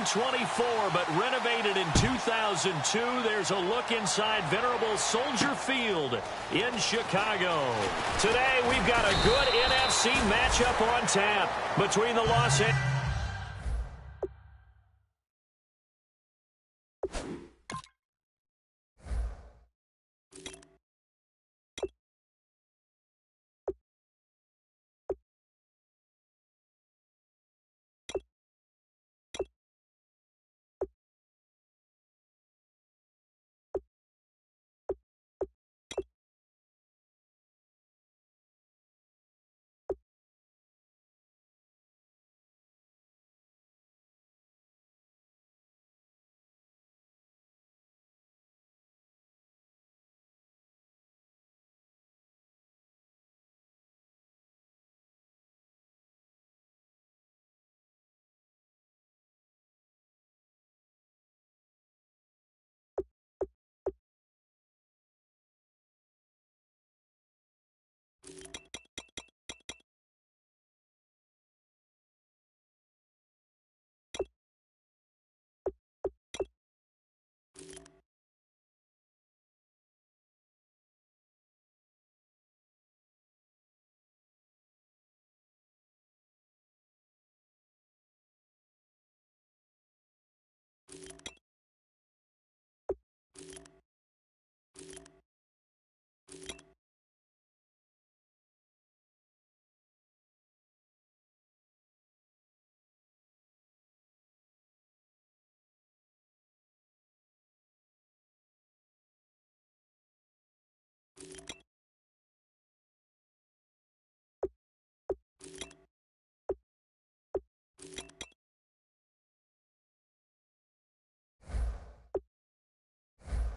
2024, but renovated in 2002. There's a look inside venerable Soldier Field in Chicago. Today, we've got a good NFC matchup on tap between the Los Angeles...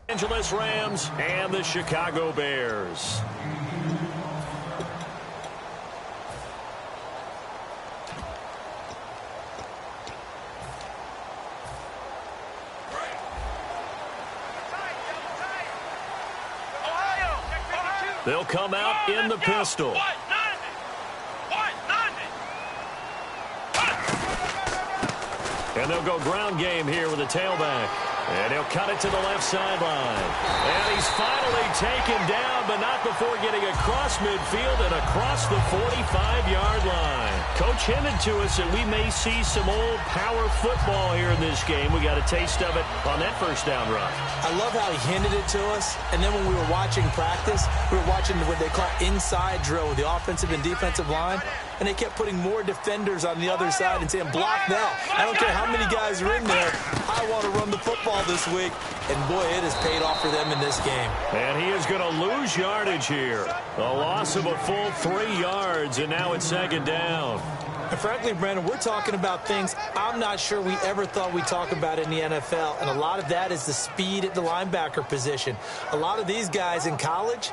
Angeles Rams and the Chicago Bears. They'll come out in the pistol. And they'll go ground game here with a tailback. And he'll cut it to the left sideline. And he's finally taken down, but not before getting across midfield and across the 45-yard line. Coach hinted to us that we may see some old power football here in this game. We got a taste of it on that first down run. I love how he hinted it to us. And then when we were watching practice, we were watching what they call inside drill with the offensive and defensive line. And they kept putting more defenders on the other side and saying, block that. I don't care how many guys are in there. I want to run the football this week. And, boy, it has paid off for them in this game. And he is going to lose yardage here. A loss of a full 3 yards, and now it's second down. And frankly, Brandon, we're talking about things I'm not sure we ever thought we'd talk about in the NFL. And a lot of that is the speed at the linebacker position. A lot of these guys in college,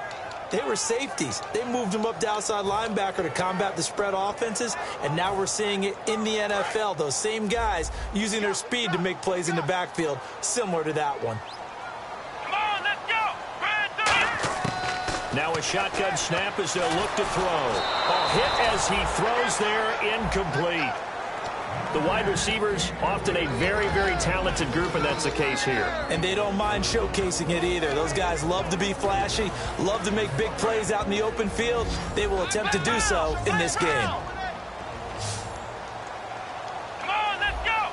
they were safeties. They moved them up to outside linebacker to combat the spread offenses, and now we're seeing it in the NFL. Those same guys using their speed to make plays in the backfield, similar to that one. Come on, let's go! Now a shotgun snap as they'll look to throw. A hit as he throws there, incomplete. The wide receivers, often a very, very talented group, and that's the case here. And they don't mind showcasing it either. Those guys love to be flashy, love to make big plays out in the open field. They will attempt to do so in this game. Come on, let's go!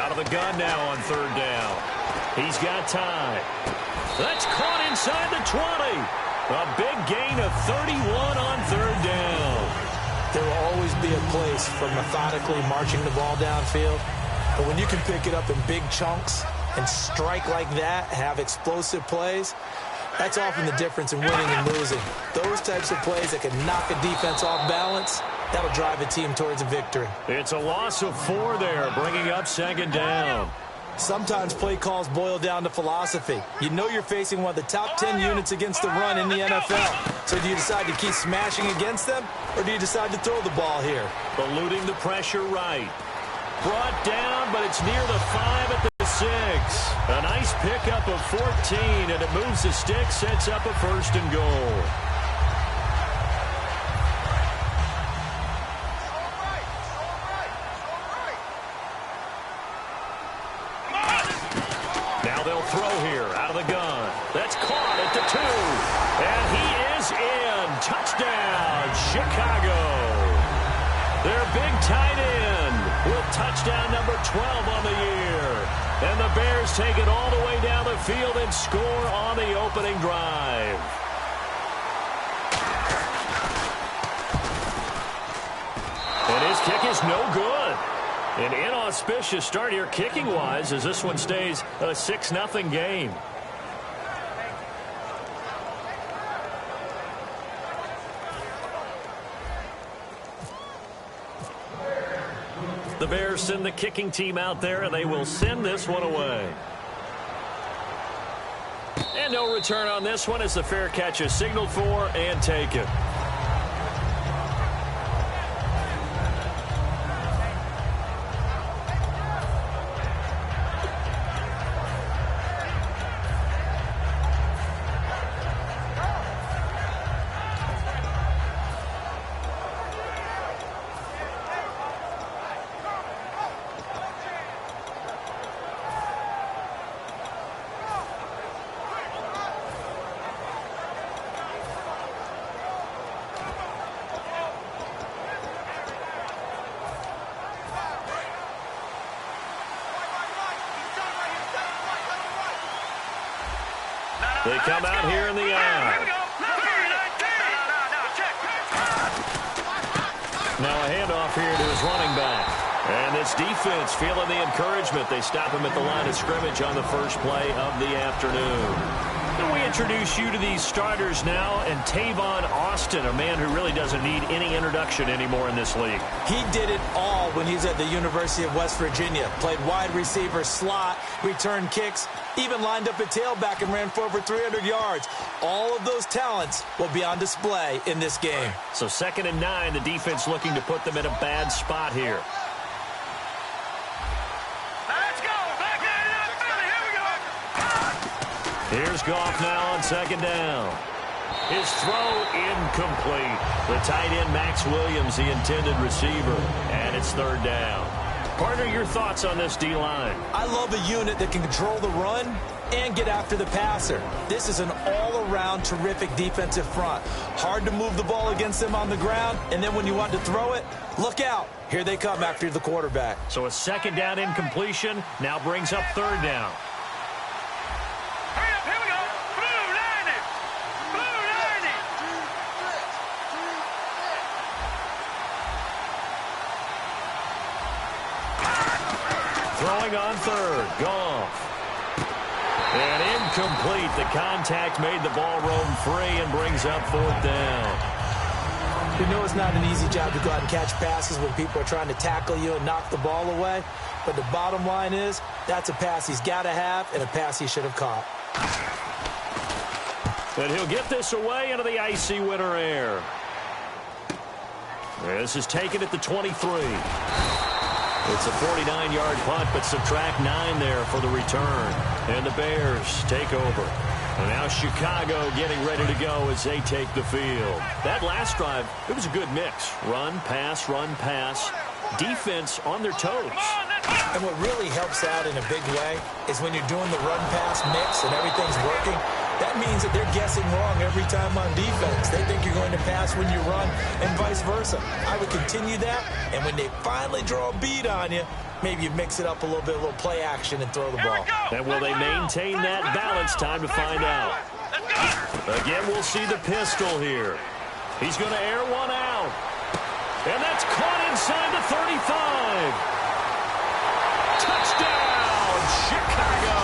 Out of the gun now on third down. He's got time. That's caught inside the 20. A big gain of 31 on third down. There will always be a place for methodically marching the ball downfield. But when you can pick it up in big chunks and strike like that, have explosive plays, that's often the difference in winning and losing. Those types of plays that can knock a defense off balance, that'll drive a team towards a victory. It's a loss of 4 there, bringing up second down. Sometimes play calls boil down to philosophy. You know you're facing one of the top 10 units against the run in the NFL. So do you decide to keep smashing against them, or do you decide to throw the ball here? Eluding the pressure right. Brought down, but it's near the 5 at the 6. A nice pickup of 14, and it moves the stick, sets up a first and goal. they'll throw here out of the gun. That's caught at the 2. And he is in. Touchdown, Chicago. Their big tight end with touchdown number 12 on the year. And the Bears take it all the way down the field and score on the opening drive. And his kick is no good. An inauspicious start here kicking-wise as this one stays a 6-0 game. The Bears send the kicking team out there, and they will send this one away. And no return on this one as the fair catch is signaled for and taken. They come out here in the eye. Now a handoff here to his running back. And this defense feeling the encouragement. They stop him at the line of scrimmage on the first play of the afternoon. And we introduce you to these starters now. And Tavon Austin, a man who really doesn't need any introduction anymore in this league. He did it all when he was at the University of West Virginia. Played wide receiver, slot, returned kicks, even lined up at tailback and ran for over 300 yards. All of those talents will be on display in this game. So 2nd and 9, the defense looking to put them in a bad spot here. Let's go. Back in Philly. Here we go. Here's Goff now on 2nd down. His throw incomplete. The tight end, Max Williams, the intended receiver. And it's 3rd down. Partner, your thoughts on this D-line? I love a unit that can control the run and get after the passer. This is an all-around terrific defensive front. Hard to move the ball against them on the ground, and then when you want to throw it, look out. Here they come after the quarterback. So a 2nd down incompletion now brings up 3rd down. Hurry up. Here we go. Blue 90. Blue 90. Throwing on 3rd, Goff. And incomplete. The contact made the ball roam free and brings up 4th down. You know it's not an easy job to go out and catch passes when people are trying to tackle you and knock the ball away. But the bottom line is that's a pass he's got to have and a pass he should have caught. And he'll get this away into the icy winter air. This is taken at the 23. It's a 49-yard punt, but subtract 9 there for the return. And the Bears take over. And now Chicago getting ready to go as they take the field. That last drive, it was a good mix. Run, pass, defense on their toes. And what really helps out in a big way is when you're doing the run-pass mix and everything's working, that means that they're guessing wrong every time on defense. They think you're going to pass when you run and vice versa. I would continue that, and when they finally draw a bead on you, maybe you mix it up a little bit, a little play action and throw the ball. And will they maintain that balance? Time to find out. Again, we'll see the pistol here. He's going to air one out. And that's caught inside the 35. Touchdown, Chicago.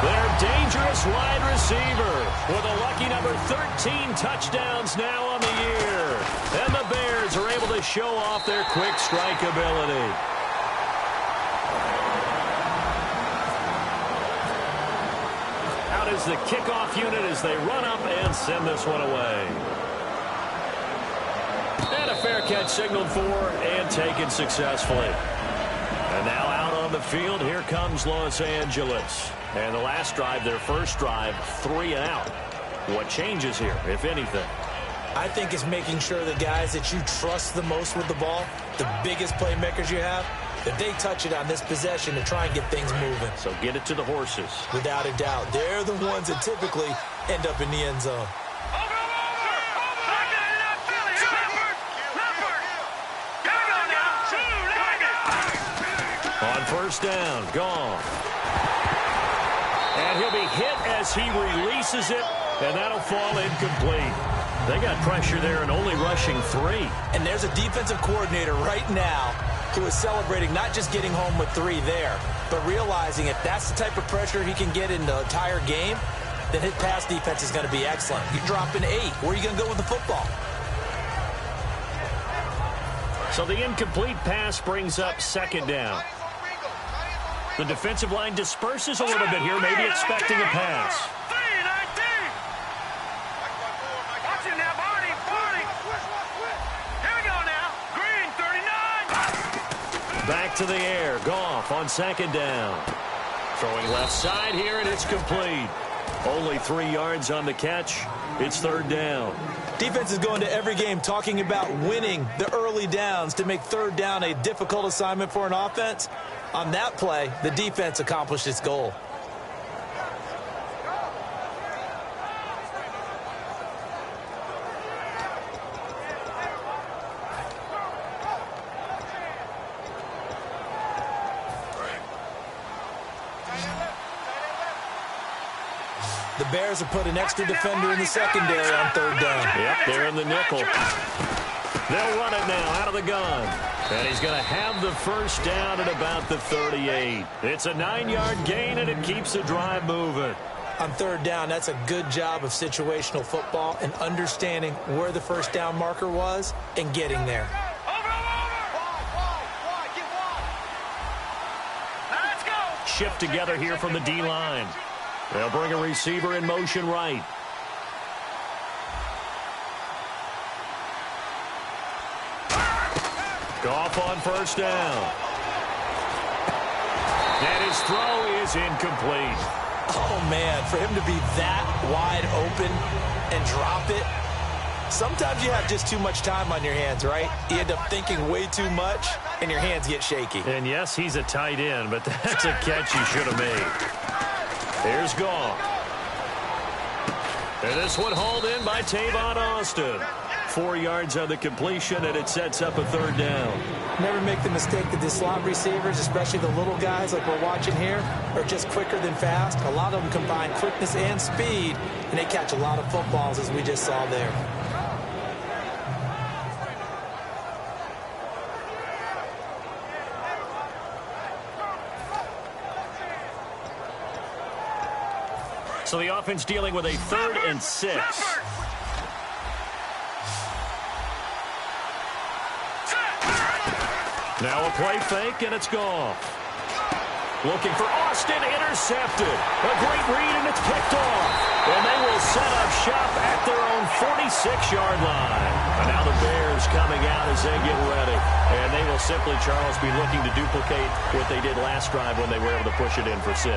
Their dangerous wide receiver with a lucky number 13 touchdowns now on the year. And the Bears are able to show off their quick strike ability. Out is the kickoff unit as they run up and send this one away. And a fair catch signaled for and taken successfully. And now out on the field, here comes Los Angeles. And the last drive, their first drive, 3 and out. What changes here, if anything? I think it's making sure the guys that you trust the most with the ball, the biggest playmakers you have, If they touch it on this possession to try and get things moving. So get it to the horses. Without a doubt. They're the ones that typically end up in the end zone. On first down, gone. And he'll be hit as he releases it, and that'll fall incomplete. They got pressure there and only rushing 3. And there's a defensive coordinator right now who is celebrating not just getting home with 3 there, but realizing if that's the type of pressure he can get in the entire game, then his pass defense is going to be excellent. You're dropping 8. Where are you going to go with the football? So the incomplete pass brings up second down. The defensive line disperses a little bit here, maybe expecting a pass. Back to the air. Goff on second down. Throwing left side here, and it's complete. Only 3 yards on the catch. It's third down. Defense is going to every game talking about winning the early downs to make third down a difficult assignment for an offense. On that play, the defense accomplished its goal. The Bears have put an extra defender in the secondary on third down. Yep, they're in the nickel. They'll run it now out of the gun. And he's going to have the first down at about the 38. It's a 9-yard gain, and it keeps the drive moving. On third down, that's a good job of situational football and understanding where the first down marker was and getting there. Shift together here from the D-line. They'll bring a receiver in motion right. Goff on first down. And his throw is incomplete. Oh, man, for him to be that wide open and drop it. Sometimes you have just too much time on your hands, right? You end up thinking way too much, and your hands get shaky. And, yes, he's a tight end, but that's a catch he should have made. Here's Goff. And this one hauled in by Tavon Austin. 4 yards on the completion, and it sets up a third down. Never make the mistake that the slot receivers, especially the little guys like we're watching here, are just quicker than fast. A lot of them combine quickness and speed, and they catch a lot of footballs, as we just saw there. So the offense dealing with a 3rd and 6. Now a play fake, and it's Goff. Looking for Austin, intercepted. A great read, and it's picked off. And they will set up shop at their own 46-yard line. And now the Bears coming out as they get ready. And they will simply, Charles, be looking to duplicate what they did last drive when they were able to push it in for 6.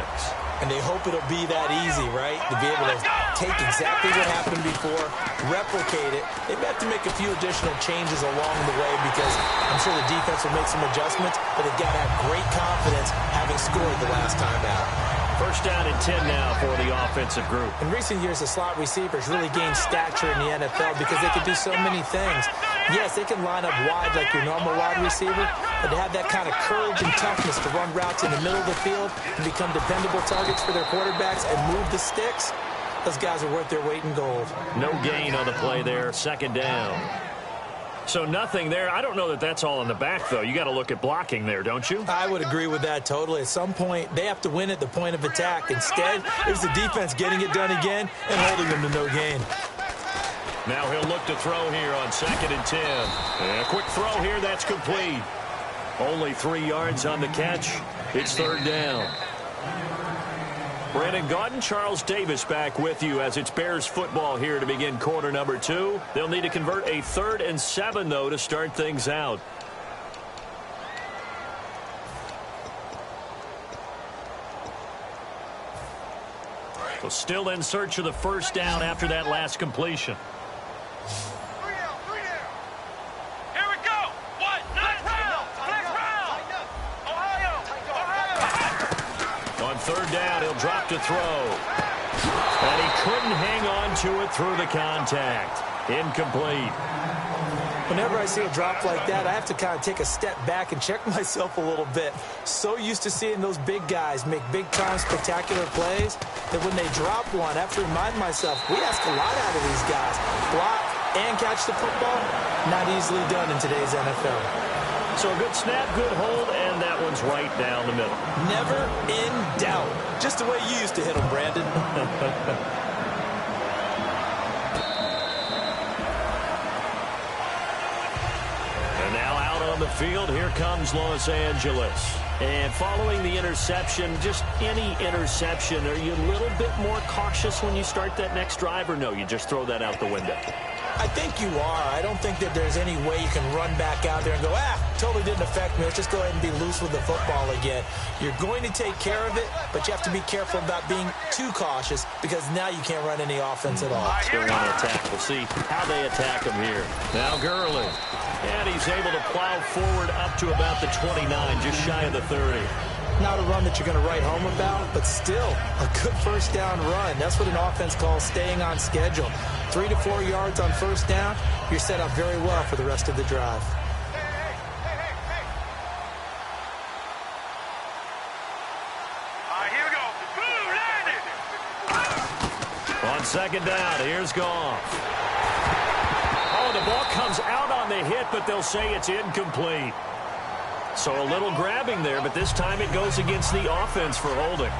And they hope it'll be that easy, right? To be able to take exactly what happened before, replicate it. They may have to make a few additional changes along the way because I'm sure the defense will make some adjustments, but they've got to have great confidence having scored the last time out. First down and 10 now for the offensive group. In recent years, the slot receivers really gained stature in the NFL because they can do so many things. Yes, they can line up wide like your normal wide receiver, but to have that kind of courage and toughness to run routes in the middle of the field and become dependable targets for their quarterbacks and move the sticks, those guys are worth their weight in gold. No gain on the play there, second down. So nothing there. I don't know that that's all in the back, though. You got to look at blocking there, don't you? I would agree with that totally. At some point, they have to win at the point of attack. Instead, it's the defense getting it done again and holding them to no gain. Now he'll look to throw here on 2nd and 10. And a quick throw here, that's complete. Only 3 yards on the catch. It's third down. Brandon Gaudin, Charles Davis back with you as it's Bears football here to begin quarter number 2. They'll need to convert a 3rd and 7, though, to start things out. So still in search of the first down after that last completion. Here we go. What? Next round. Next round. third down. He'll drop to throw. And he couldn't hang on to it through the contact. Incomplete. Whenever I see a drop like that, I have to kind of take a step back and check myself a little bit. So used to seeing those big guys make big-time spectacular plays that when they drop one, I have to remind myself, we ask a lot out of these guys. Block and catch the football, not easily done in today's NFL. So a good snap, good hold, and that one's right down the middle. Never in doubt. Just the way you used to hit them, Brandon. On the field, here comes Los Angeles. And following the interception, just any interception, are you a little bit more cautious when you start that next drive, or no, you just throw that out the window? I think you are. I don't think that there's any way you can run back out there and go, totally didn't affect me. Let's just go ahead and be loose with the football again. You're going to take care of it, but you have to be careful about being too cautious because now you can't run any offense at all. Still want to attack. We'll see how they attack him here. Now Gurley. And he's able to plow forward up to about the 29, just shy of the 30. Not a run that you're going to write home about, but still a good first down run. That's what an offense calls staying on schedule. 3 to 4 yards on first down, you're set up very well for the rest of the drive. Here we go. Boom, landed. On second down, here's Goff. Oh, the ball comes out on the hit, but they'll say it's incomplete. So a little grabbing there, but this time it goes against the offense for holding.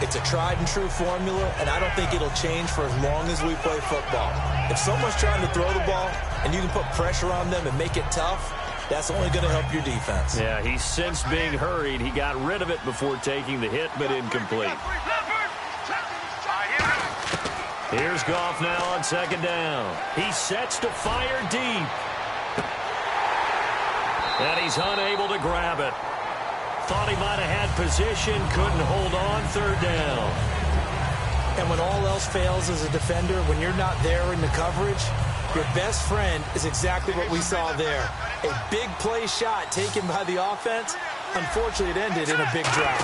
It's a tried-and-true formula, and I don't think it'll change for as long as we play football. If someone's trying to throw the ball and you can put pressure on them and make it tough, that's only going to help your defense. Yeah, he's since being hurried. He got rid of it before taking the hit, but incomplete. Here's Goff now on second down. He sets to fire deep. And he's unable to grab it. Thought he might have had position, couldn't hold on, third down. And when all else fails as a defender, when you're not there in the coverage, your best friend is exactly what we saw there. A big play shot taken by the offense. Unfortunately, it ended in a big drop.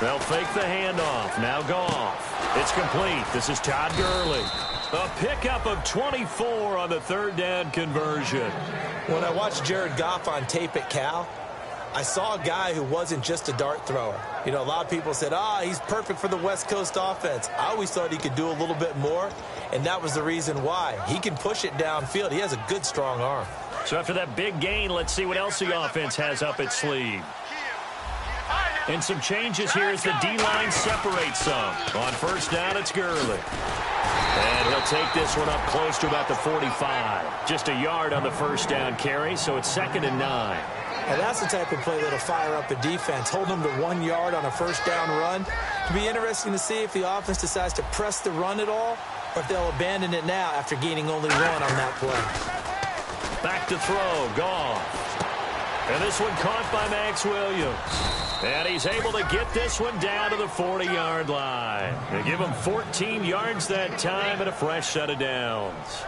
They'll fake the handoff. Now Goff. It's complete. This is Todd Gurley. A pickup of 24 on the third down conversion. When I watched Jared Goff on tape at Cal, I saw a guy who wasn't just a dart thrower. You know, a lot of people said, he's perfect for the West Coast offense. I always thought he could do a little bit more, and that was the reason why. He can push it downfield. He has a good, strong arm. So after that big gain, let's see what else the offense has up its sleeve. And some changes here as the D-line separates some. On first down, it's Gurley. And he'll take this one up close to about the 45. Just a yard on the first down carry, so it's 2nd and 9. And that's the type of play that'll fire up a defense. Hold them to 1 yard on a first down run. It'll be interesting to see if the offense decides to press the run at all or if they'll abandon it now after gaining only 1 on that play. Back to throw, Goff. And this one caught by Max Williams. And he's able to get this one down to the 40-yard line. They give him 14 yards that time and a fresh set of downs.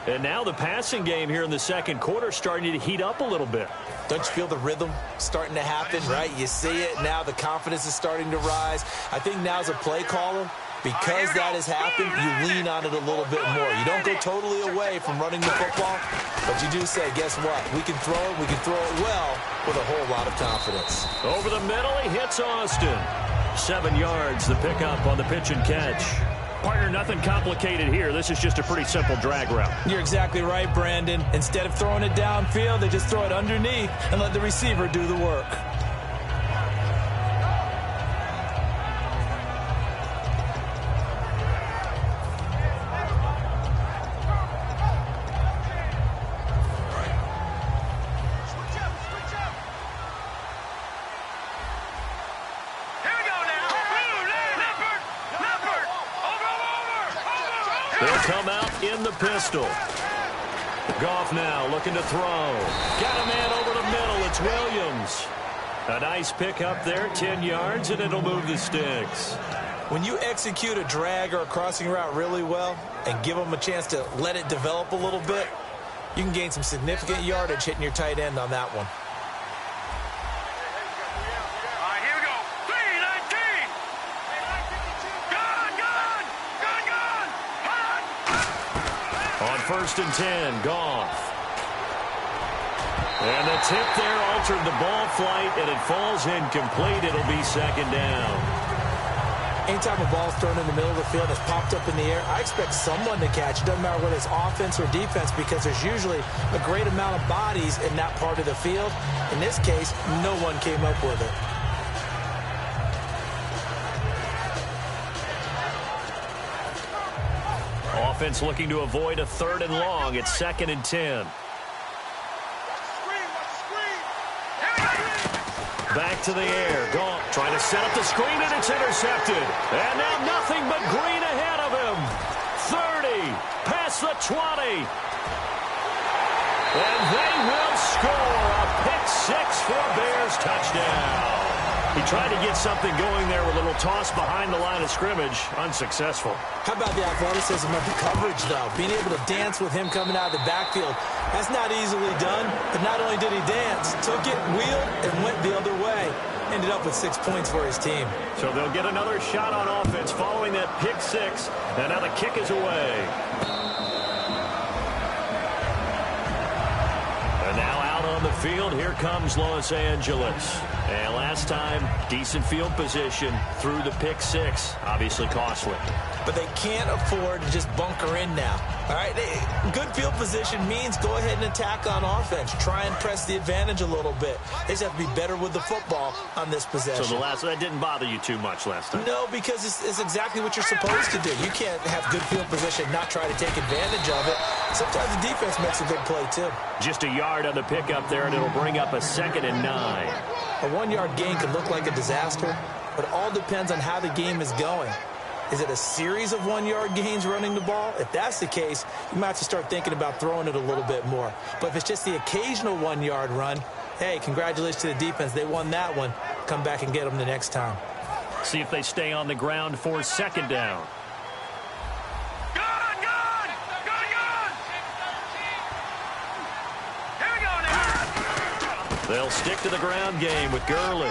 And now the passing game here in the second quarter starting to heat up a little bit. Don't you feel the rhythm starting to happen, right? You see it now. The confidence is starting to rise. I think now's a play caller. Because that has happened, you lean on it a little bit more. You don't go totally away from running the football, but you do say, guess what? We can throw it. We can throw it well with a whole lot of confidence. Over the middle, he hits Austin. 7 yards, the pickup on the pitch and catch. Partner, nothing complicated here. This is just a pretty simple drag route. You're exactly right, Brandon. Instead of throwing it downfield, they just throw it underneath and let the receiver do the work. They'll come out in the pistol. Goff now looking to throw. Got a man over the middle. It's Williams. A nice pick up there, 10 yards, and it'll move the sticks. When you execute a drag or a crossing route really well and give them a chance to let it develop a little bit, you can gain some significant yardage hitting your tight end on that one. 1st and 10. Goff. And the tip there altered the ball flight, and it falls incomplete. It'll be 2nd down. Anytime a ball's thrown in the middle of the field that's popped up in the air, I expect someone to catch. It doesn't matter whether it's offense or defense, because there's usually a great amount of bodies in that part of the field. In this case, no one came up with it. Offense looking to avoid a 3rd and long. It's 2nd and 10. Back to the air. Goff trying to set up the screen, and it's intercepted. And now nothing but green ahead of him. 30, past the 20. And they will score a pick-6 for a Bears touchdown. He tried to get something going there with a little toss behind the line of scrimmage. Unsuccessful. How about the athleticism of the coverage, though? Being able to dance with him coming out of the backfield. That's not easily done. But not only did he dance, took it, wheeled, and went the other way. Ended up with 6 points for his team. So they'll get another shot on offense following that pick-6. And now the kick is away. And now out on the field, here comes Los Angeles. And last time, decent field position through the pick-6. Obviously costly. But they can't afford to just bunker in now. All right, good field position means go ahead and attack on offense. Try and press the advantage a little bit. They just have to be better with the football on this possession. So that didn't bother you too much last time? No, because it's exactly what you're supposed to do. You can't have good field position and not try to take advantage of it. Sometimes the defense makes a good play, too. Just a yard on the pickup there, and it'll bring up a 2nd and 9. A 1-yard gain can look like a disaster, but it all depends on how the game is going. Is it a series of 1-yard gains running the ball? If that's the case, you might have to start thinking about throwing it a little bit more. But if it's just the occasional 1-yard run, hey, congratulations to the defense. They won that one. Come back and get them the next time. See if they stay on the ground for 2nd down. They'll stick to the ground game with Gurley.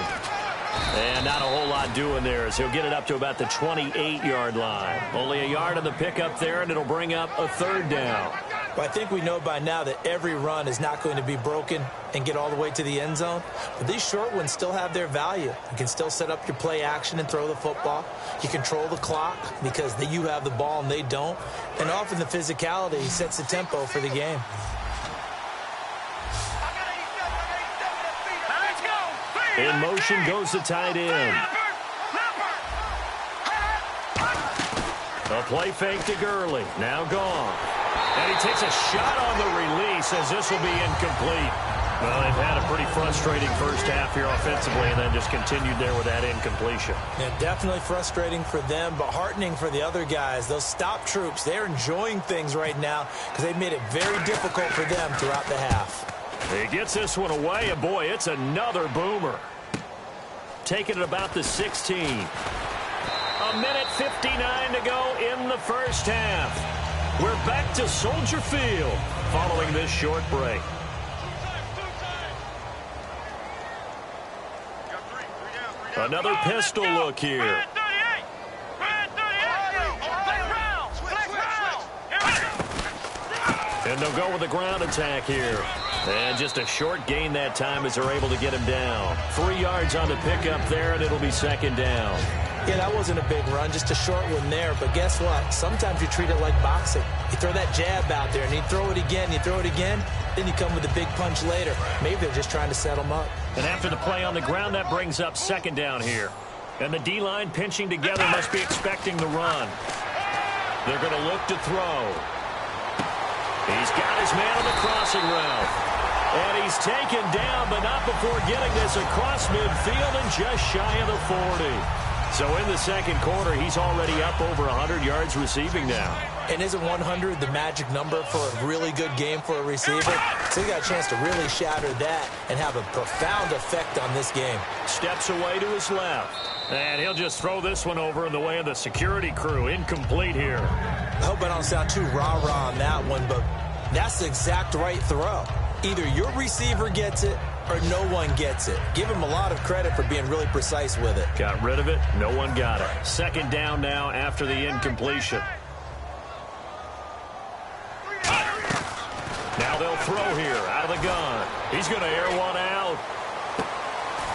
And not a whole lot doing there as he'll get it up to about the 28-yard line. Only a yard on the pickup there, and it'll bring up a 3rd down. Well, I think we know by now that every run is not going to be broken and get all the way to the end zone. But these short ones still have their value. You can still set up your play action and throw the football. You control the clock because you have the ball and they don't. And often the physicality sets the tempo for the game. In motion goes the tight end. A play fake to Gurley. Now gone. And he takes a shot on the release as this will be incomplete. Well, they've had a pretty frustrating first half here offensively and then just continued there with that incompletion. Yeah, definitely frustrating for them, but heartening for the other guys. Those stop troops, they're enjoying things right now because they've made it very difficult for them throughout the half. He gets this one away, and boy, it's another boomer. Taking it about the 16. A minute 59 to go in the first half. We're back to Soldier Field following this short break. Another pistol look here. And they'll go with the ground attack here. And just a short gain that time as they're able to get him down. 3 yards on the pickup there, and it'll be 2nd down. Yeah, that wasn't a big run, just a short one there. But guess what? Sometimes you treat it like boxing. You throw that jab out there, and you throw it again, then you come with a big punch later. Maybe they're just trying to set them up. And after the play on the ground, that brings up 2nd down here. And the D-line pinching together must be expecting the run. They're going to look to throw. He's got his man on the crossing route. And he's taken down, but not before getting this across midfield and just shy of the 40. So in the second quarter, he's already up over 100 yards receiving now. And isn't 100 the magic number for a really good game for a receiver? So he got a chance to really shatter that and have a profound effect on this game. Steps away to his left. And he'll just throw this one over in the way of the security crew. Incomplete here. I hope I don't sound too rah-rah on that one, but that's the exact right throw. Either your receiver gets it or no one gets it. Give him a lot of credit for being really precise with it. Got rid of it. No one got it. 2nd down now after the incompletion. throw here out of the gun. He's going to air one out.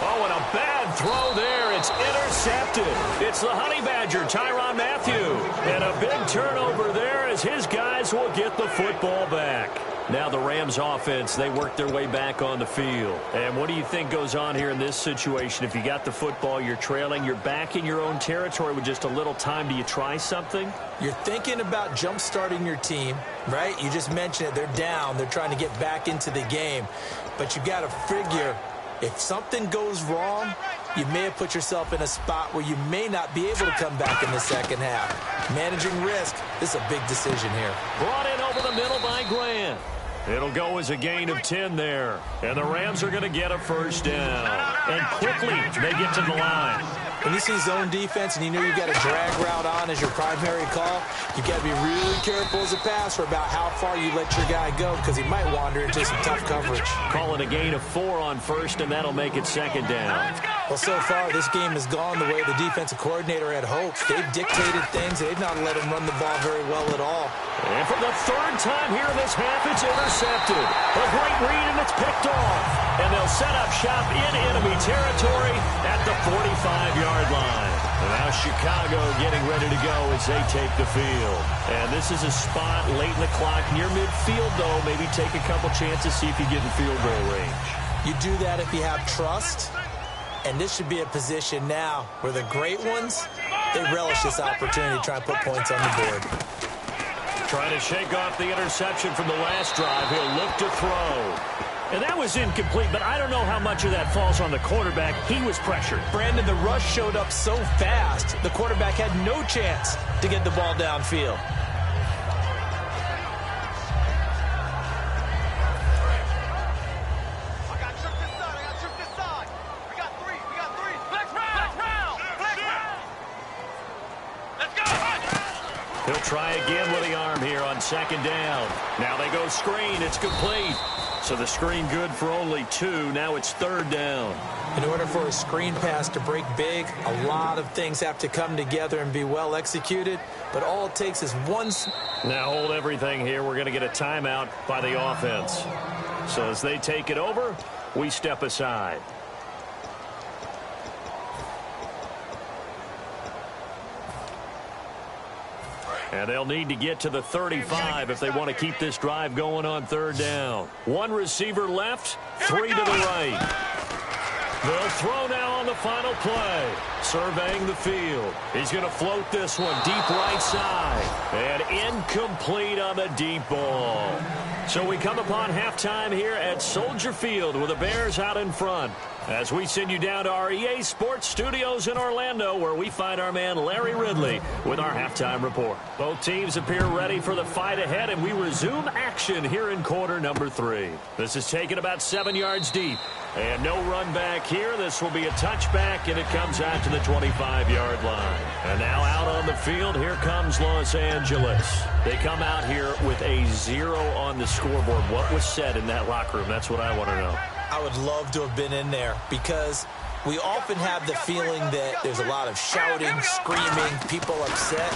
Oh, and a bad throw there. It's intercepted. It's the Honey Badger, Tyrann Mathieu. And a big turnover there as his guys will get the football back. Now the Rams offense, they work their way back on the field. And what do you think goes on here in this situation? If you got the football, you're trailing, you're back in your own territory with just a little time. Do you try something? You're thinking about jump-starting your team, right? You just mentioned it. They're down. They're trying to get back into the game. But you got to figure, if something goes wrong, you may have put yourself in a spot where you may not be able to come back in the second half. Managing risk, this is a big decision here. Brought in over the middle by Grant. It'll go as a gain of 10 there. And the Rams are going to get a first down. And quickly, they get to the line. When you see zone defense and you know you've got a drag route on as your primary call, you've got to be really careful as a passer about how far you let your guy go because he might wander into some tough coverage. Call it a gain of 4 on first, and that'll make it second down. Well, so far, this game has gone the way the defensive coordinator had hoped. They've dictated things. They've not let him run the ball very well at all. And for the third time here in this half, it's intercepted. A great read, and it's picked off. And they'll set up shop in enemy territory at the 45-yard line. And now Chicago getting ready to go as they take the field. And this is a spot late in the clock near midfield, though. Maybe take a couple chances, see if you get in field goal range. You do that if you have trust. And this should be a position now where the great ones, they relish this opportunity to try and put points on the board. Trying to shake off the interception from the last drive. He'll look to throw. And that was incomplete, but I don't know how much of that falls on the quarterback. He was pressured. Brandon, the rush showed up so fast, the quarterback had no chance to get the ball downfield. He'll try again with the arm here on second down. Now they go screen. It's complete. So the screen good for only 2. Now it's third down. In order for a screen pass to break big, a lot of things have to come together and be well executed. But all it takes is one. Now hold everything here. We're going to get a timeout by the offense. So as they take it over, we step aside. And they'll need to get to the 35 if they want to keep this drive going on third down. 1 receiver left, 3 to the right. They'll throw now on the final play. Surveying the field. He's going to float this one deep right side. And incomplete on the deep ball. So we come upon halftime here at Soldier Field with the Bears out in front. As we send you down to our EA Sports Studios in Orlando, where we find our man Larry Ridley with our halftime report. Both teams appear ready for the fight ahead, and we resume action here in quarter number 3. This is taken about 7 yards deep. And no run back here. This will be a touchback, and it comes out to the 25-yard line. And now out on the field, here comes Los Angeles. They come out here with a 0 on the scoreboard. What was said in that locker room? That's what I want to know. I would love to have been in there because we often have the feeling that there's a lot of shouting, screaming, people upset.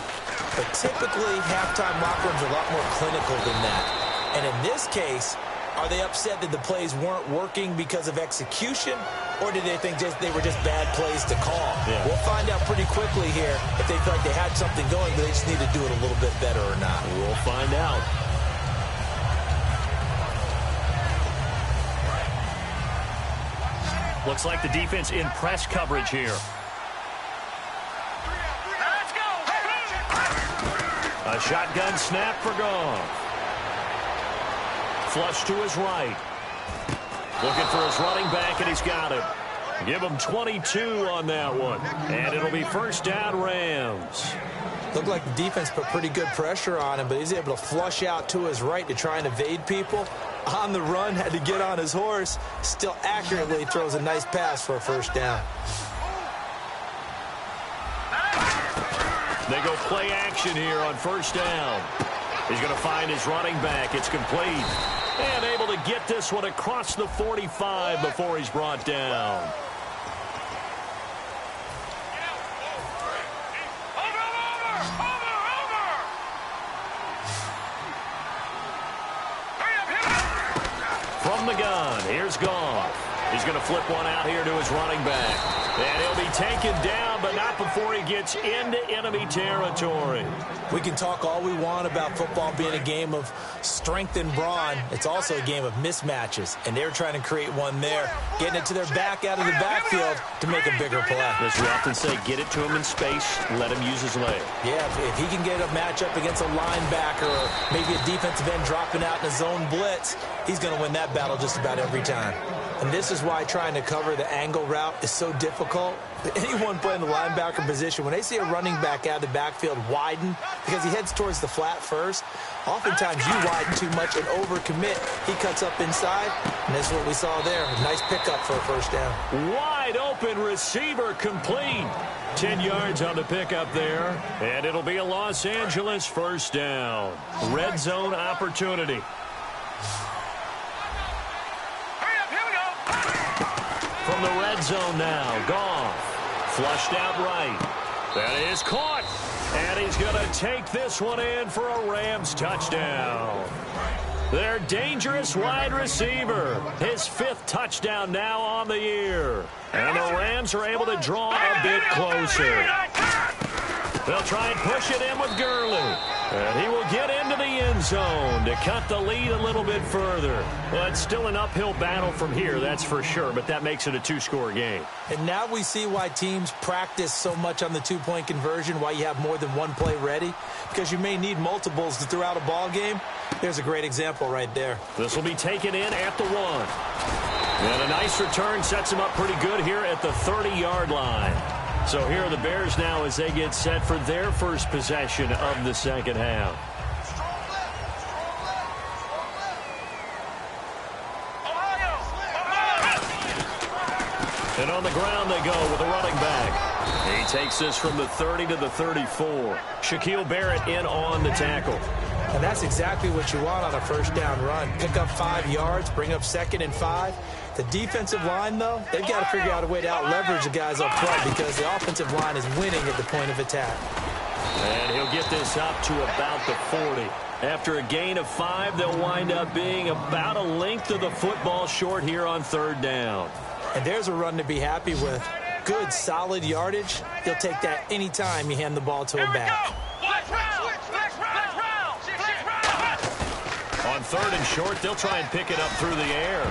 But typically, halftime locker rooms are a lot more clinical than that. And in this case, are they upset that the plays weren't working because of execution, or did they think they were just bad plays to call? Yeah. We'll find out pretty quickly here if they feel like they had something going, but they just need to do it a little bit better or not. We'll find out. Looks like the defense in press coverage here. Let's go! A shotgun snap for Goff. Flush to his right. Looking for his running back, and he's got it. Give him 22 on that one. And it'll be first down, Rams. Looked like the defense put pretty good pressure on him, but he's able to flush out to his right to try and evade people. On the run, had to get on his horse. Still accurately throws a nice pass for a first down. They go play action here on first down. He's going to find his running back. It's complete. And able to get this one across the 45 before he's brought down. From the gun, here's Goff. He's going to flip one out here to his running back. And he'll be taken down, but not before he gets into enemy territory. We can talk all we want about football being a game of strength and brawn. It's also a game of mismatches, and they're trying to create one there, getting it to their back out of the backfield to make a bigger play. As we often say, get it to him in space, let him use his leg. Yeah, if he can get a matchup against a linebacker or maybe a defensive end dropping out in a zone blitz, he's going to win that battle just about every time. And this is why trying to cover the angle route is so difficult. Anyone playing the linebacker position, when they see a running back out of the backfield widen because he heads towards the flat first, oftentimes you widen too much and overcommit. He cuts up inside, and that's what we saw there. A nice pickup for a first down. Wide open receiver complete. 10 yards on the pickup there, and it'll be a Los Angeles first down. Red zone opportunity. From the red zone now, Goff. Flushed out right. That is caught. And he's going to take this one in for a Rams touchdown. Their dangerous wide receiver. His 5th touchdown now on the year. And the Rams are able to draw a bit closer. They'll try and push it in with Gurley. And he will get into the end zone to cut the lead a little bit further. Well, it's still an uphill battle from here, that's for sure, but that makes it a 2-score game. And now we see why teams practice so much on the 2-point conversion, why you have more than one play ready, because you may need multiples to throw out a ball game. There's a great example right there. This will be taken in at the 1. And a nice return sets him up pretty good here at the 30-yard line. So here are the Bears now as they get set for their first possession of the second half. And on the ground they go with a running back. He takes this from the 30 to the 34. Shaquille Barrett in on the tackle. And that's exactly what you want on a first down run. Pick up 5 yards, bring up 2nd and 5. The defensive line, though, they've got to figure out a way to out-leverage the guys up front because the offensive line is winning at the point of attack. And he'll get this up to about the 40. After a gain of 5, they'll wind up being about a length of the football short here on 3rd down. And there's a run to be happy with. Good, solid yardage. He'll take that any time you hand the ball to a back. On 3rd and short, they'll try and pick it up through the air.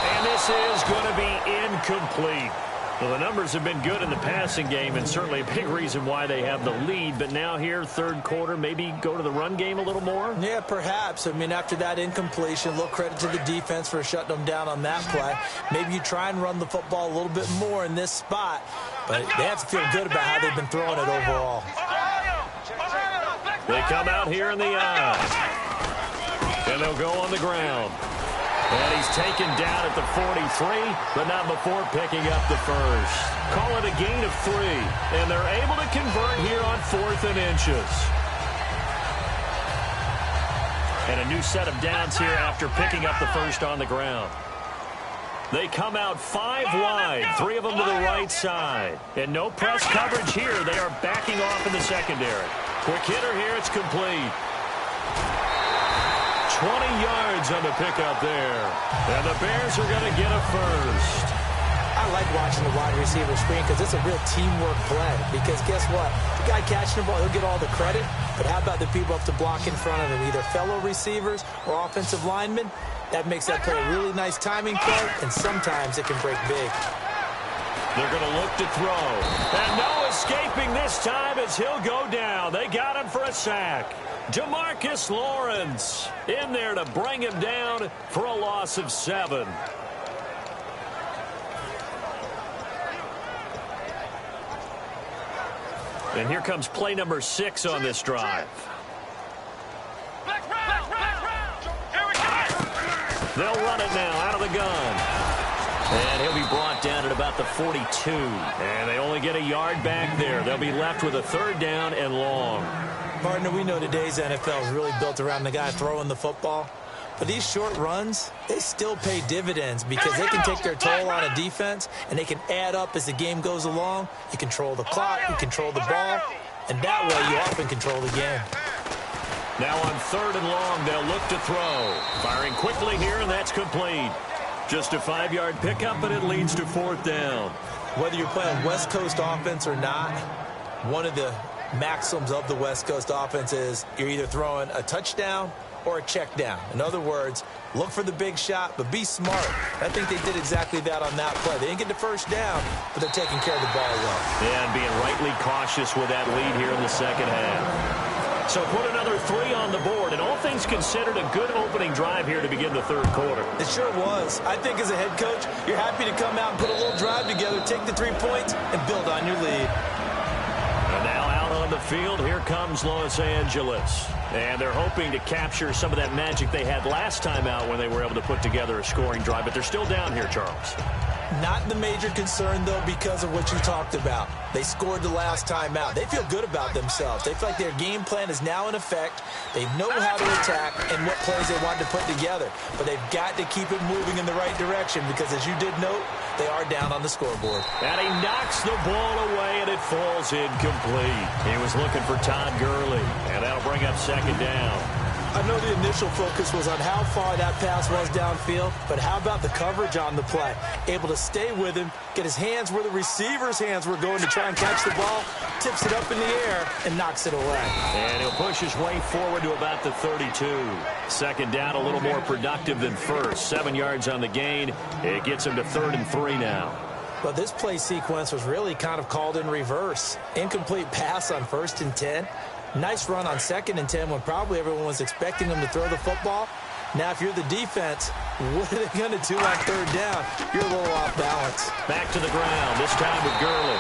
And this is going to be incomplete. Well, the numbers have been good in the passing game and certainly a big reason why they have the lead. But now here, 3rd quarter, maybe go to the run game a little more? Yeah, perhaps. I mean, after that incompletion, a little credit to the defense for shutting them down on that play. Maybe you try and run the football a little bit more in this spot. But they have to feel good about how they've been throwing it overall. They come out here in the eye. And they'll go on the ground. And he's taken down at the 43, but not before picking up the first. Call it a gain of 3. And they're able to convert here on 4th and inches. And a new set of downs here after picking up the first on the ground. They come out 5 wide, 3 of them to the right side. And no press coverage here. They are backing off in the secondary. Quick hitter here, it's complete. 20 yards on the pickup there. And the Bears are going to get a first. I like watching the wide receiver screen because it's a real teamwork play. Because guess what? The guy catching the ball, he'll get all the credit. But how about the people up to block in front of him? Either fellow receivers or offensive linemen. That makes that play a really nice timing play. And sometimes it can break big. They're going to look to throw. And no escaping this time as he'll go down. They got him for a sack. Demarcus Lawrence in there to bring him down for a loss of 7. And here comes play number 6 on this drive. They'll run it now out of the gun. And he'll be brought down at about the 42. And they only get a yard back there. They'll be left with a 3rd down and long. Partner, we know today's NFL is really built around the guy throwing the football. But these short runs, they still pay dividends because they can take their toll on a defense and they can add up as the game goes along. You control the clock, you control the ball, and that way you often control the game. Now on 3rd and long, they'll look to throw. Firing quickly here, and that's complete. Just a 5-yard pickup, and it leads to 4th down. Whether you're playing West Coast offense or not, one of the maxims of the West Coast offense is you're either throwing a touchdown or a check down. In other words, look for the big shot, but be smart. I think they did exactly that on that play. They didn't get the first down, but they're taking care of the ball well. Yeah, and being rightly cautious with that lead here in the second half. So put another 3 on the board, and all things considered, a good opening drive here to begin the third quarter. It sure was. I think as a head coach, you're happy to come out and put a little drive together, take the 3 points, and build on your lead. And now out on the field, here comes Los Angeles. And they're hoping to capture some of that magic they had last time out when they were able to put together a scoring drive. But they're still down here, Charles. Not the major concern, though, because of what you talked about. They scored the last time out. They feel good about themselves. They feel like their game plan is now in effect. They know how to attack and what plays they want to put together. But they've got to keep it moving in the right direction because, as you did note, they are down on the scoreboard. And he knocks the ball away, and it falls incomplete. He was looking for Todd Gurley, and that'll bring up 2nd down. I know the initial focus was on how far that pass was downfield, but how about the coverage on the play? Able to stay with him, get his hands where the receiver's hands were going to try and catch the ball, tips it up in the air, and knocks it away. And he'll push his way forward to about the 32. 2nd down, a little more productive than first. 7 yards on the gain. It gets him to 3rd and 3 now. But this play sequence was really kind of called in reverse. Incomplete pass on 1st and 10. Nice run on 2nd and 10 when probably everyone was expecting them to throw the football. Now, if you're the defense, what are they going to do on 3rd down? You're a little off balance. Back to the ground, this time with Gurley.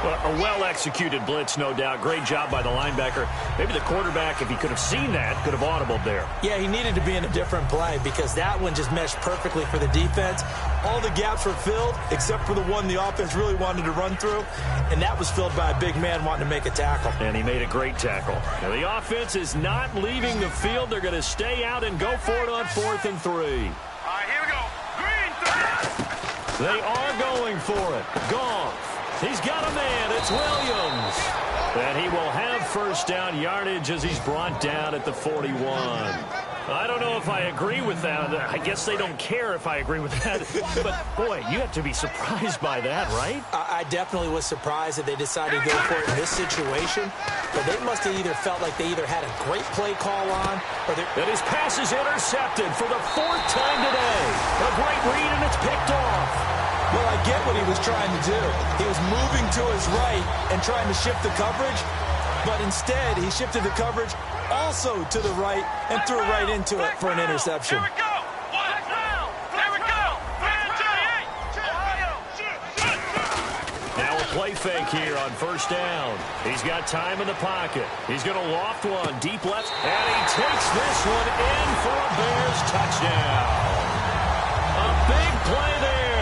Well, a well-executed blitz, no doubt. Great job by the linebacker. Maybe the quarterback, if he could have seen that, could have audibled there. Yeah, he needed to be in a different play because that one just meshed perfectly for the defense. All the gaps were filled except for the one the offense really wanted to run through, and that was filled by a big man wanting to make a tackle. And he made a great tackle. Now, the offense is not leaving the field. They're going to stay out and go for it on 4th and 3. All right, here we go. Green 3. They are going for it. Goff. He's got a man. It's Williams. And he will have 1st down yardage as he's brought down at the 41. I don't know if I agree with that. I guess they don't care if I agree with that. But, boy, you have to be surprised by that, right? I definitely was surprised that they decided to go for it in this situation. But they must have either felt like they either had a great play call on or they... And his pass is intercepted for the 4th time today. A great read, and it's picked off. Well, I get what he was trying to do. He was moving to his right and trying to shift the coverage, but instead he shifted the coverage also to the right and threw right into it for an interception. Here we go. Here we go. Now a play fake here on 1st down. He's got time in the pocket. He's going to loft one deep left, and he takes this one in for a Bears touchdown. A big play there.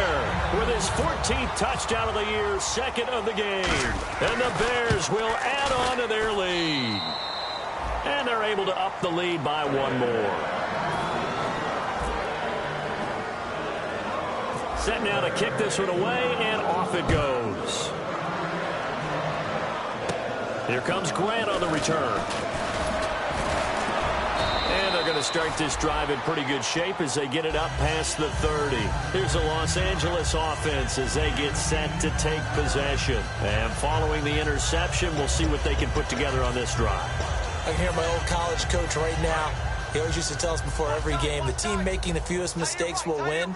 With his 14th touchdown of the year, 2nd of the game. And the Bears will add on to their lead. And they're able to up the lead by 1 more. Set now to kick this one away, and off it goes. Here comes Grant on the return. And they're going to start this drive in pretty good shape as they get it up past the 30. Here's the Los Angeles offense as they get set to take possession. And following the interception, we'll see what they can put together on this drive. I can hear my old college coach right now. He always used to tell us before every game, the team making the fewest mistakes will win.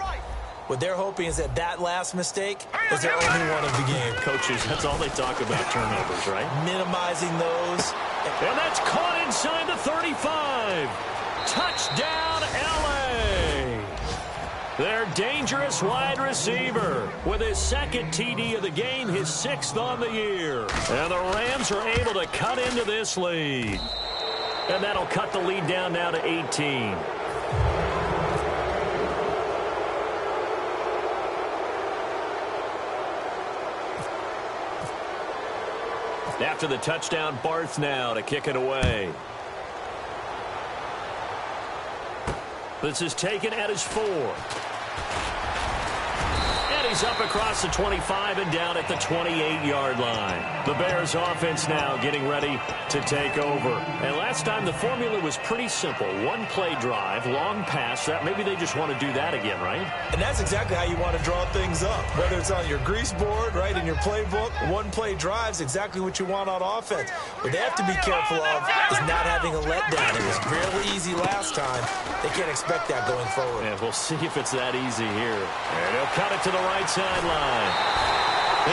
What they're hoping is that that last mistake is their only one of the game. Coaches, that's all they talk about, turnovers, right? Minimizing those. And that's caught inside the 35. Touchdown, L.A. Their dangerous wide receiver with his 2nd TD of the game, his 6th on the year. And the Rams are able to cut into this lead. And that'll cut the lead down now to 18. After the touchdown, Barth now to kick it away. This is taken at his 4. And he's up across the 25 and down at the 28-yard line. The Bears offense now getting ready to take over. And last time the formula was pretty simple. One-play drive, long pass. That maybe they just want to do that again, right? And that's exactly how you want to draw things up. Whether it's on your grease board, right, in your playbook, one-play drive's exactly what you want on offense. What they have to be careful of is not having a letdown. It was really easy last time. They can't expect that going forward. And we'll see if it's that easy here. And he'll cut it to the right sideline.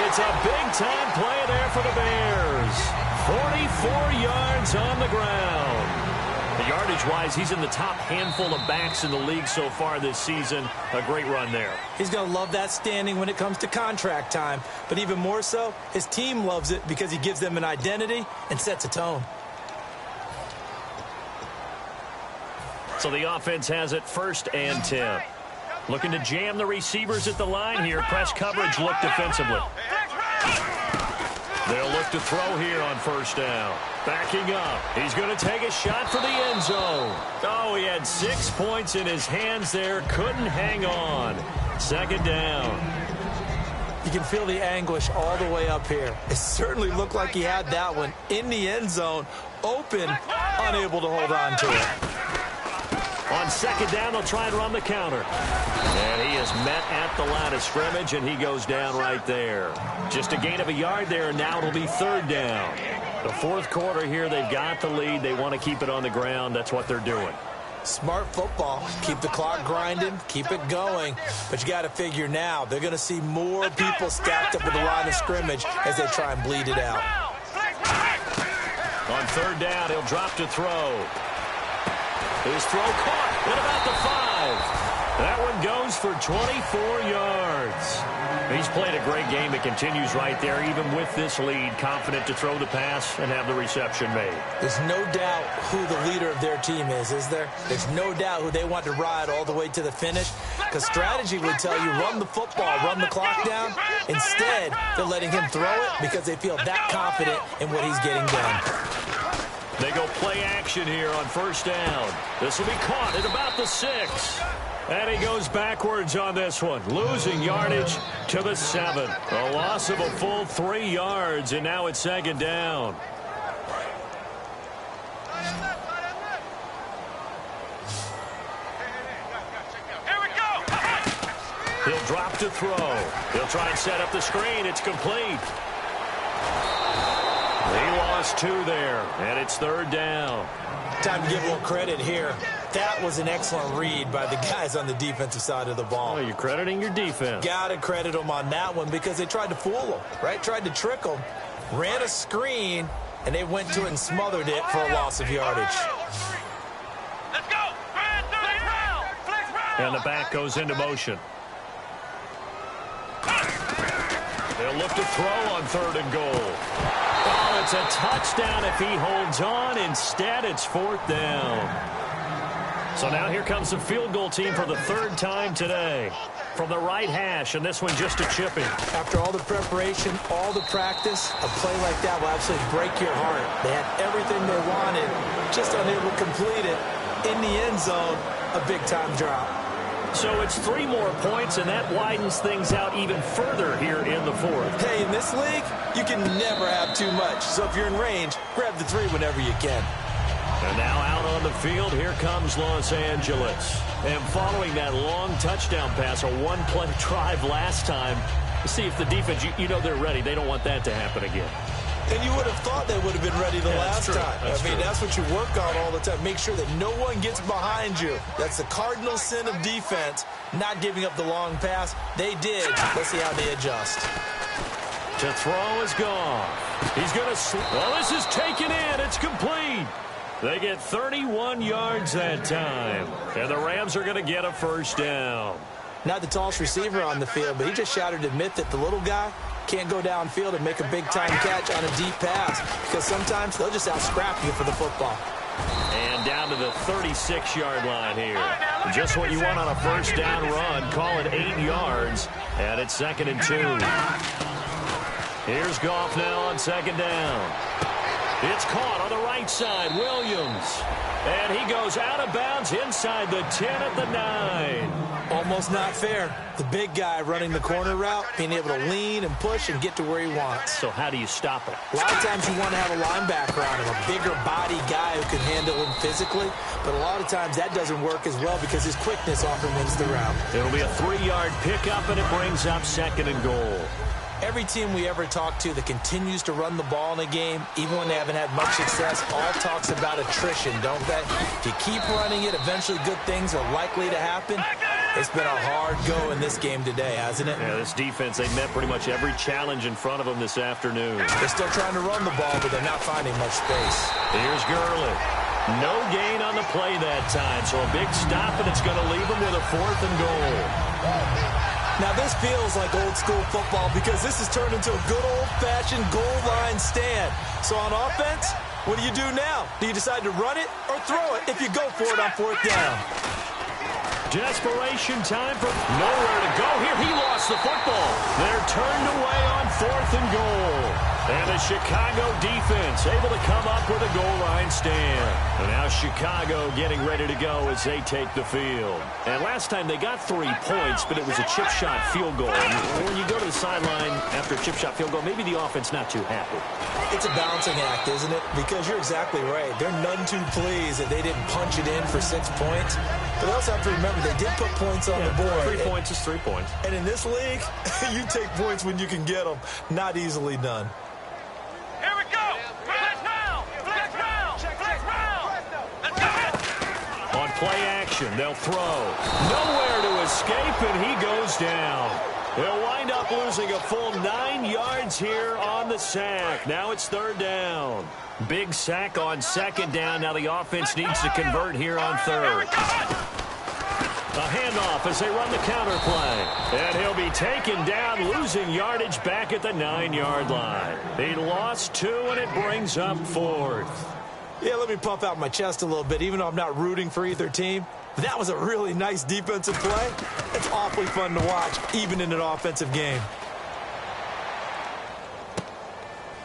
It's a big-time play there for the Bears. 44 yards on the ground. Yardage-wise, he's in the top handful of backs in the league so far this season. A great run there. He's going to love that standing when it comes to contract time. But even more so, his team loves it because he gives them an identity and sets a tone. So the offense has it 1st and 10. Looking to jam the receivers at the line here. Press coverage look defensively. They'll look to throw here on 1st down. Backing up. He's going to take a shot for the end zone. Oh, he had 6 points in his hands there. Couldn't hang on. 2nd down. You can feel the anguish all the way up here. It certainly looked like he had that one in the end zone, open, unable to hold on to it. On 2nd down, they'll try and run the counter. And he is met at the line of scrimmage, and he goes down right there. Just a gain of a yard there, and now it'll be 3rd down. The 4th quarter here, they've got the lead. They want to keep it on the ground. That's what they're doing. Smart football. Keep the clock grinding, keep it going. But you got to figure now, they're going to see more people stacked up at the line of scrimmage as they try and bleed it out. On 3rd down, he'll drop to throw. His throw caught at about the 5. That one goes for 24 yards. He's played a great game. It continues right there, even with this lead, confident to throw the pass and have the reception made. There's no doubt who the leader of their team is there? There's no doubt who they want to ride all the way to the finish. Because strategy would tell you run the football, run the clock down. Instead, they're letting him throw it because they feel that confident in what he's getting done. They go play action here on 1st down. This will be caught at about the 6. And he goes backwards on this one, losing yardage to the 7. A loss of a full 3 yards, and now it's 2nd down. Here we go. He'll drop to throw. He'll try and set up the screen. It's complete. He lost 2 there, and it's 3rd down. Time to give a little credit here. That was an excellent read by the guys on the defensive side of the ball. Oh, you're crediting your defense. Got to credit them on that one because they tried to fool them, right? Tried to trick them, ran a screen, and they went to it and smothered it for a loss of yardage. Let's go. And the back goes into motion. They'll look to throw on 3rd and goal. Oh, it's a touchdown if he holds on. Instead, it's 4th down. So now here comes the field goal team for the 3rd time today. From the right hash, and this one just a chipping. After all the preparation, all the practice, a play like that will absolutely break your heart. They had everything they wanted, just unable to complete it. In the end zone, a big-time drop. So it's 3 more points, and that widens things out even further here in the 4th. Hey, in this league, you can never have too much. So if you're in range, grab the 3 whenever you can. And now out on the field, here comes Los Angeles. And following that long touchdown pass, a one-play drive last time, see if the defense, you know they're ready. They don't want that to happen again. And you would have thought they would have been ready the last time. That's what you work on all the time. Make sure that no one gets behind you. That's the cardinal sin of defense, not giving up the long pass. They did. Let's see how they adjust. To throw is gone. He's going to... Well, this is taken in. It's complete. They get 31 yards that time. And the Rams are going to get a 1st down. Not the tallest receiver on the field, but he just shouted to admit that the little guy can't go downfield and make a big-time catch on a deep pass because sometimes they'll just out-scrap you for the football. And down to the 36-yard line here. Just what you want on a 1st down run. Call it 8 yards, and it's 2nd and 2. Here's Goff now on 2nd down. It's caught on the right side. Williams. And he goes out of bounds inside the 10 at the 9. Almost not fair. The big guy running the corner route, being able to lean and push and get to where he wants. So how do you stop it? A lot of times you want to have a linebacker on him, a bigger body guy who can handle him physically. But a lot of times that doesn't work as well because his quickness often wins the route. It'll be a 3-yard pickup, and it brings up 2nd and goal. Every team we ever talk to that continues to run the ball in a game, even when they haven't had much success, all talks about attrition, don't they? If you keep running it, eventually good things are likely to happen. It's been a hard go in this game today, hasn't it? Yeah, this defense, they met pretty much every challenge in front of them this afternoon. They're still trying to run the ball, but they're not finding much space. Here's Gurley. No gain on the play that time, so a big stop, and it's going to leave them with a 4th and goal. Now, this feels like old-school football because this has turned into a good old-fashioned goal line stand. So on offense, what do you do now? Do you decide to run it or throw it if you go for it on 4th down? Desperation time for nowhere to go here. He lost the football. They're turned away on 4th and goal. And the Chicago defense able to come up with a goal line stand. And now Chicago getting ready to go as they take the field. And last time they got 3 points, but it was a chip shot field goal. And when you go to the sideline after a chip shot field goal, maybe the offense not too happy. It's a balancing act, isn't it? Because you're exactly right. They're none too pleased that they didn't punch it in for 6 points. But they also have to remember they did put points on the board. 3 points is 3 points. And in this league, you take points when you can get them. Not easily done. Here we go. Flex round. Flex round. Flex round. Let's go. On play action, they'll throw. Nowhere to escape, and he goes down. They'll wind up losing a full 9 yards here on the sack. Now it's 3rd down. Big sack on 2nd down. Now the offense needs to convert here on 3rd. A handoff as they run the counter play. And he'll be taken down, losing yardage back at the 9-yard line. He lost 2, and it brings up 4th. Yeah, let me puff out my chest a little bit, even though I'm not rooting for either team. That was a really nice defensive play. It's awfully fun to watch, even in an offensive game.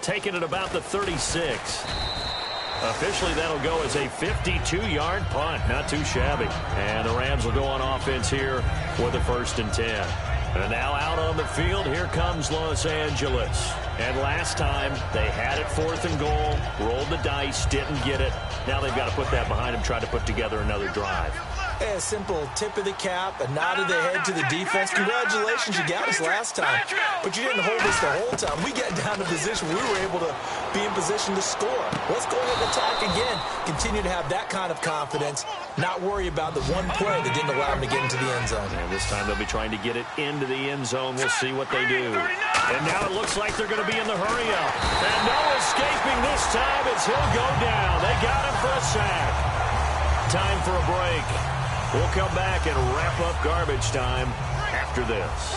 Taking it about the 36. Officially, that'll go as a 52-yard punt. Not too shabby. And the Rams will go on offense here for the 1st and 10. And now out on the field, here comes Los Angeles. And last time, they had it 4th and goal, rolled the dice, didn't get it. Now they've got to put that behind them, try to put together another drive. A simple tip of the cap, a nod of the head to the defense. Congratulations, you got us last time. But you didn't hold us the whole time. We got down to position. We were able to be in position to score. Let's go ahead and attack again. Continue to have that kind of confidence. Not worry about the one play that didn't allow them to get into the end zone. And this time they'll be trying to get it into the end zone. We'll see what they do. And now it looks like they're going to be in the hurry-up. And no escaping this time as he'll go down. They got him for a sack. Time for a break. We'll come back and wrap up garbage time after this.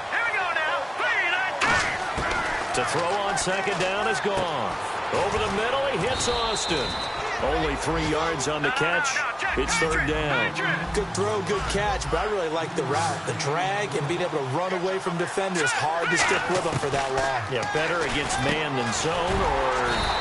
Here we go now. To throw on 2nd down is gone. Over the middle, he hits Austin. Only 3 yards on the catch. It's 3rd down. Good throw, good catch, but I really like the route. The drag and being able to run away from defenders. Hard to stick with them for that long. Yeah, better against man than zone, or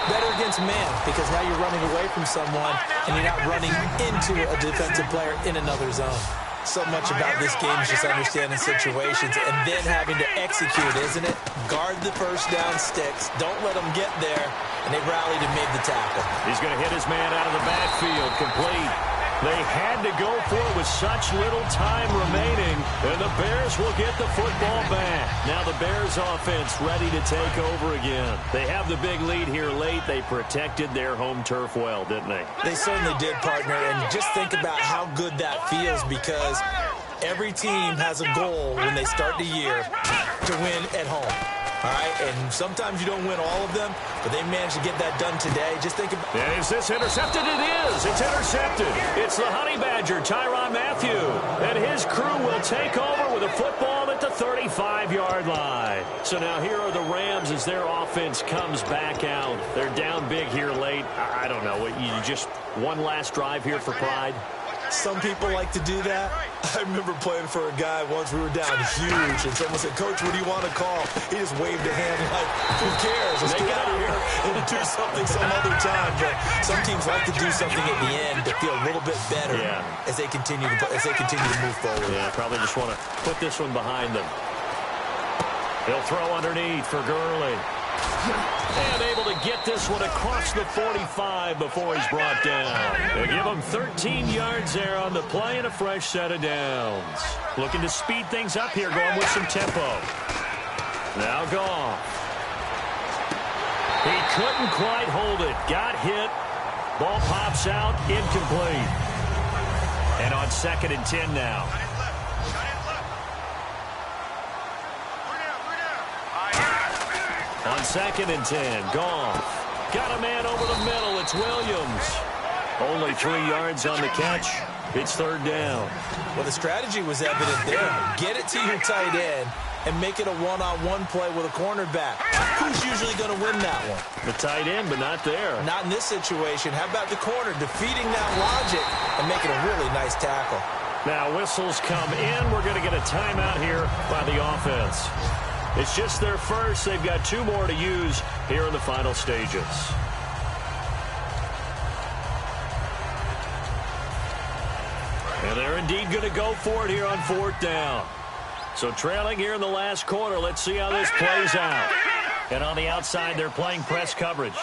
better against man, because now you're running away from someone and you're not running into a defensive player in another zone. So much about this game is just understanding situations and then having to execute, isn't it? Guard the 1st down sticks. Don't let them get there. And they rallied and made the tackle. He's going to hit his man out of the backfield, complete. They had to go for it with such little time remaining, and the Bears will get the football back. Now the Bears offense ready to take over again. They have the big lead here late. They protected their home turf well, didn't they? They certainly did, partner, and just think about how good that feels, because every team has a goal when they start the year to win at home. All right, and sometimes you don't win all of them, but they managed to get that done today. Just think about... And is this intercepted? It is. It's intercepted. It's the Honey Badger, Tyrann Mathieu, and his crew will take over with a football at the 35-yard line. So now here are the Rams as their offense comes back out. They're down big here late. I don't know. You just one last drive here for pride? Some people like to do that. I remember playing for a guy once. We were down huge, and someone said, "Coach, what do you want to call?" He just waved a hand like, "Who cares? Let's get out of here and do something some other time." But some teams like to do something at the end to feel a little bit better as they continue to move forward. Yeah, probably just want to put this one behind them. He'll throw underneath for Gurley. And able to get this one across the 45 before he's brought down. They give him 13 yards there on the play and a fresh set of downs. Looking to speed things up here, going with some tempo. Now Goff. He couldn't quite hold it. Got hit. Ball pops out. Incomplete. And on 2nd and 10 now. On 2nd and 10, Goff. Got a man over the middle. It's Williams. Only 3 yards on the catch. It's 3rd down. Well, the strategy was evident there. Get it to your tight end and make it a one-on-one play with a cornerback. Who's usually going to win that one? The tight end, but not there. Not in this situation. How about the corner defeating that logic and making a really nice tackle? Now whistles come in. We're going to get a timeout here by the offense. It's just their first. They've got 2 more to use here in the final stages. And they're indeed going to go for it here on 4th down. So trailing here in the last quarter. Let's see how this plays out. And on the outside, they're playing press coverage.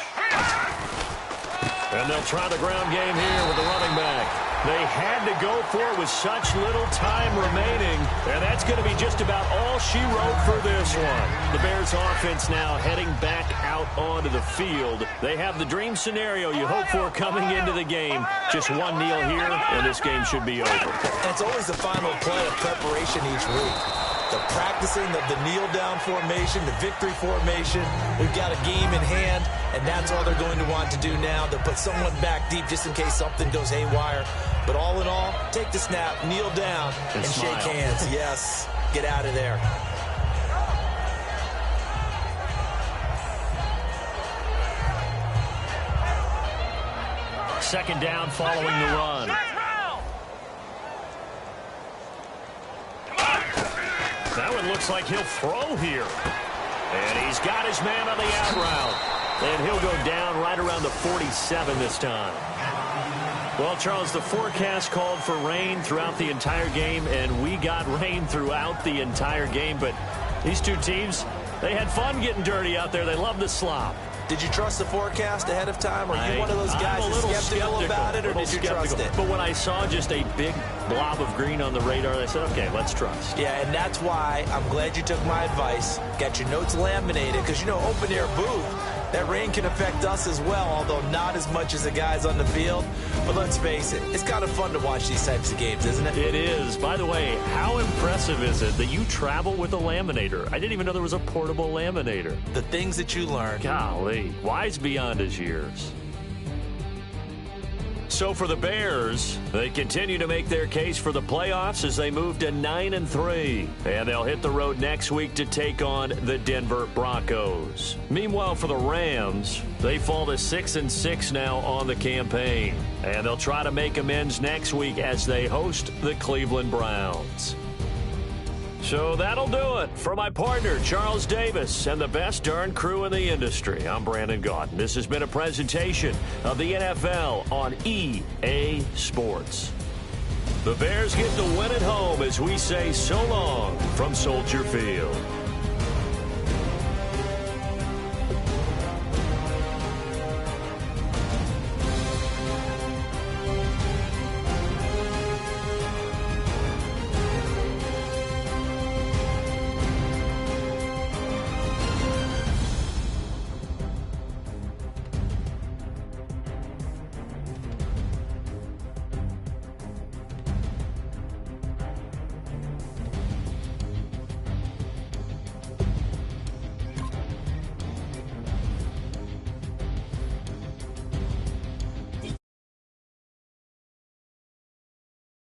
And they'll try the ground game here with the running back. They had to go for it with such little time remaining. And that's going to be just about all she wrote for this one. The Bears offense now heading back out onto the field. They have the dream scenario you hope for coming into the game. Just one kneel here, and this game should be over. And it's always the final play of preparation each week. The practicing of the kneel-down formation, the victory formation. We've got a game in hand, and that's all they're going to want to do now. They'll put someone back deep just in case something goes haywire. But all in all, take the snap, kneel down, and shake hands. Yes, get out of there. Second down following the run. That one looks like he'll throw here. And he's got his man on the out route. And he'll go down right around the 47 this time. Well, Charles, the forecast called for rain throughout the entire game, and we got rain throughout the entire game. But these two teams, they had fun getting dirty out there. They love the slop. Did you trust the forecast ahead of time? Are you one of those guys that's skeptical about it, or did you trust it? But when I saw just a big blob of green on the radar, I said, okay, let's trust. Yeah, and that's why I'm glad you took my advice. Got your notes laminated, because, you know, open-air booth, that rain can affect us as well, although not as much as the guys on the field. But let's face it, it's kind of fun to watch these types of games, isn't it? It is. By the way, how impressive is it that you travel with a laminator? I didn't even know there was a portable laminator. The things that you learn. Golly, wise beyond his years. So for the Bears, they continue to make their case for the playoffs as they move to 9-3. And they'll hit the road next week to take on the Denver Broncos. Meanwhile, for the Rams, they fall to 6-6 now on the campaign. And they'll try to make amends next week as they host the Cleveland Browns. So that'll do it for my partner, Charles Davis, and the best darn crew in the industry. I'm Brandon Gaudin. This has been a presentation of the NFL on EA Sports. The Bears get the win at home as we say so long from Soldier Field.